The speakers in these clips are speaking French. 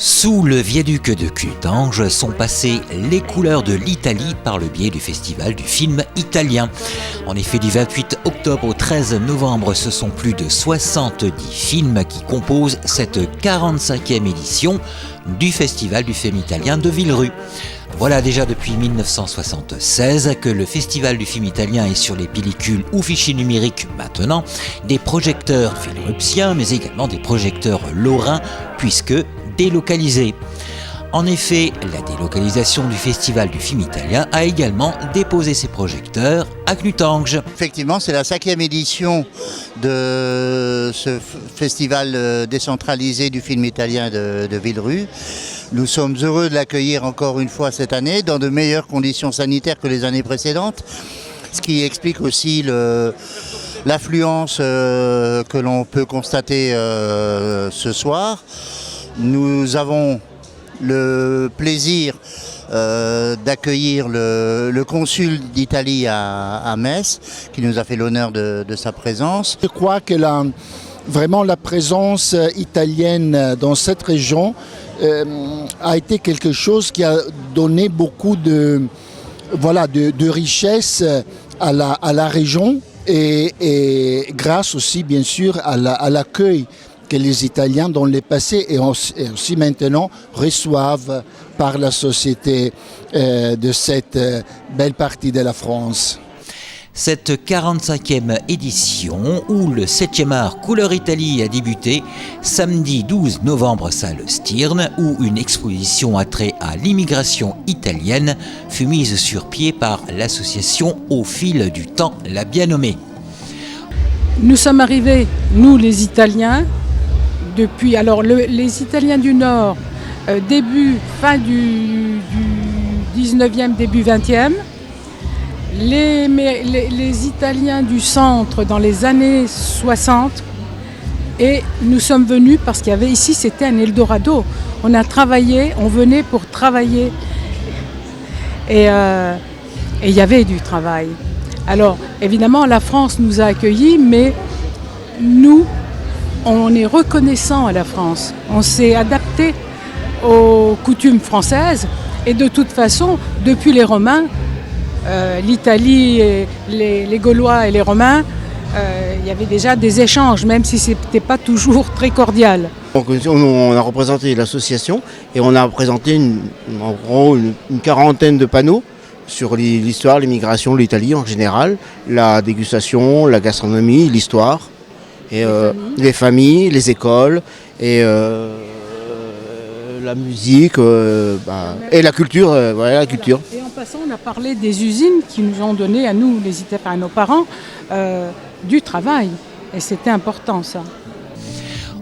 Sous le viaduc de Clutange sont passées les couleurs de l'Italie par le biais du Festival du film italien. En effet, du 28 octobre au 13 novembre, ce sont plus de 70 films qui composent cette 45e édition du Festival du film italien de Villerue. Voilà déjà depuis 1976 que le Festival du film italien est sur les pellicules ou fichiers numériques maintenant, des projecteurs villerupiens mais également des projecteurs lorrains puisque délocalisés. En effet, la délocalisation du Festival du film italien a également déposé ses projecteurs à Clutange. Effectivement, c'est la 5e édition de ce festival décentralisé du film italien de Villerue. Nous sommes heureux de l'accueillir encore une fois cette année dans de meilleures conditions sanitaires que les années précédentes, ce qui explique aussi l'affluence que l'on peut constater ce soir. Nous avons le plaisir d'accueillir le consul d'Italie à Metz, qui nous a fait l'honneur de sa présence. Je crois que vraiment la présence italienne dans cette région a été quelque chose qui a donné beaucoup de richesse à la région et grâce aussi bien sûr à l'accueil que les Italiens dans le passé et aussi maintenant reçoivent par la société de cette belle partie de la France. Cette 45e édition, où le 7e art Couleur Italie a débuté, samedi 12 novembre salle Stirn, où une exposition attrait à l'immigration italienne fut mise sur pied par l'association Au fil du temps, la bien nommée. Nous sommes arrivés, nous les Italiens, depuis les Italiens du Nord, fin du 19e, début 20e, les Italiens du centre dans les années 60, et nous sommes venus parce qu'il y avait ici, c'était un Eldorado. On a travaillé, on venait pour travailler et il y avait du travail. Alors évidemment la France nous a accueillis, mais nous, on est reconnaissant à la France. On s'est adapté aux coutumes françaises et de toute façon, depuis les Romains, l'Italie, les Gaulois et les Romains, il y avait déjà des échanges, même si ce n'était pas toujours très cordial. Donc, on a représenté l'association et on a présenté une quarantaine de panneaux sur l'histoire, l'immigration, l'Italie en général, la dégustation, la gastronomie, l'histoire, et les familles, les écoles et la musique et la culture. La culture. Et en passant, on a parlé des usines qui nous ont donné à nous, à nos parents, du travail. Et c'était important ça.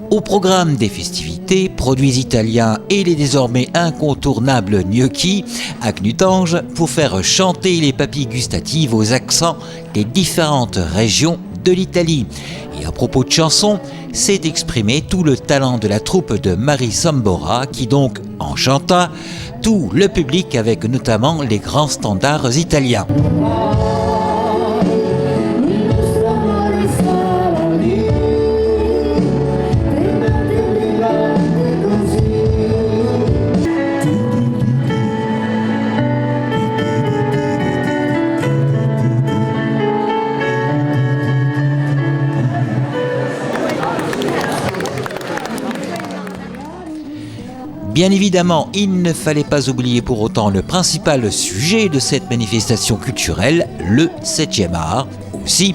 Au programme des festivités, produits italiens et les désormais incontournables gnocchis à Clutange pour faire chanter les papilles gustatives aux accents des différentes régions de l'Italie. Et à propos de chansons, s'est exprimé tout le talent de la troupe de Marie Sambora qui donc enchanta tout le public avec notamment les grands standards italiens. Bien évidemment, il ne fallait pas oublier pour autant le principal sujet de cette manifestation culturelle, le 7e art. Aussi,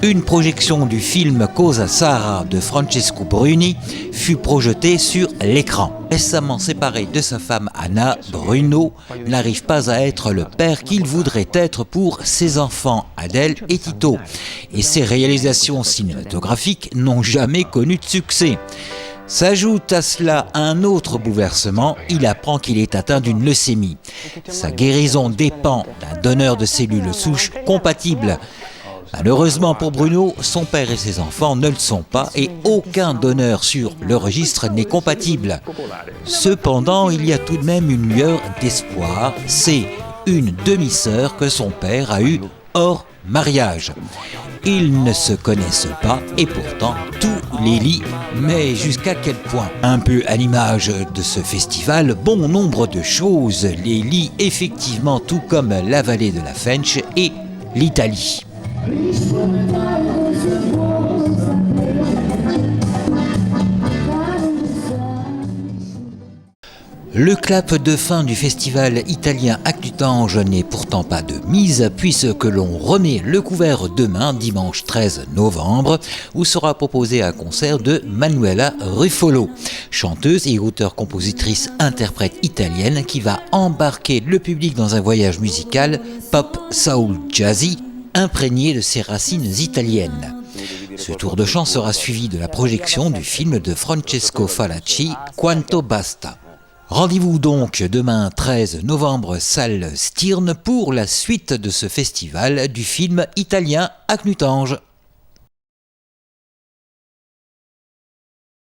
une projection du film Cosa Sara de Francesco Bruni fut projetée sur l'écran. Récemment séparé de sa femme Anna, Bruno n'arrive pas à être le père qu'il voudrait être pour ses enfants Adèle et Tito. Et ses réalisations cinématographiques n'ont jamais connu de succès. S'ajoute à cela un autre bouleversement, il apprend qu'il est atteint d'une leucémie. Sa guérison dépend d'un donneur de cellules souches compatibles. Malheureusement pour Bruno, son père et ses enfants ne le sont pas et aucun donneur sur le registre n'est compatible. Cependant, il y a tout de même une lueur d'espoir, c'est une demi-sœur que son père a eue hors mariage. Ils ne se connaissent pas et pourtant tout les lie, mais jusqu'à quel point? Un peu à l'image de ce festival, bon nombre de choses les lient effectivement, tout comme la vallée de la Fensch et l'Italie. Le clap de fin du festival italien Aclutange n'est pourtant pas de mise puisque l'on remet le couvert demain, dimanche 13 novembre, où sera proposé un concert de Manuela Ruffolo, chanteuse et auteure-compositrice interprète italienne qui va embarquer le public dans un voyage musical pop, soul, jazzy, imprégné de ses racines italiennes. Ce tour de chant sera suivi de la projection du film de Francesco Falacci, Quanto Basta. Rendez-vous donc demain 13 novembre, salle Stirn, pour la suite de ce festival du film italien Aclutange.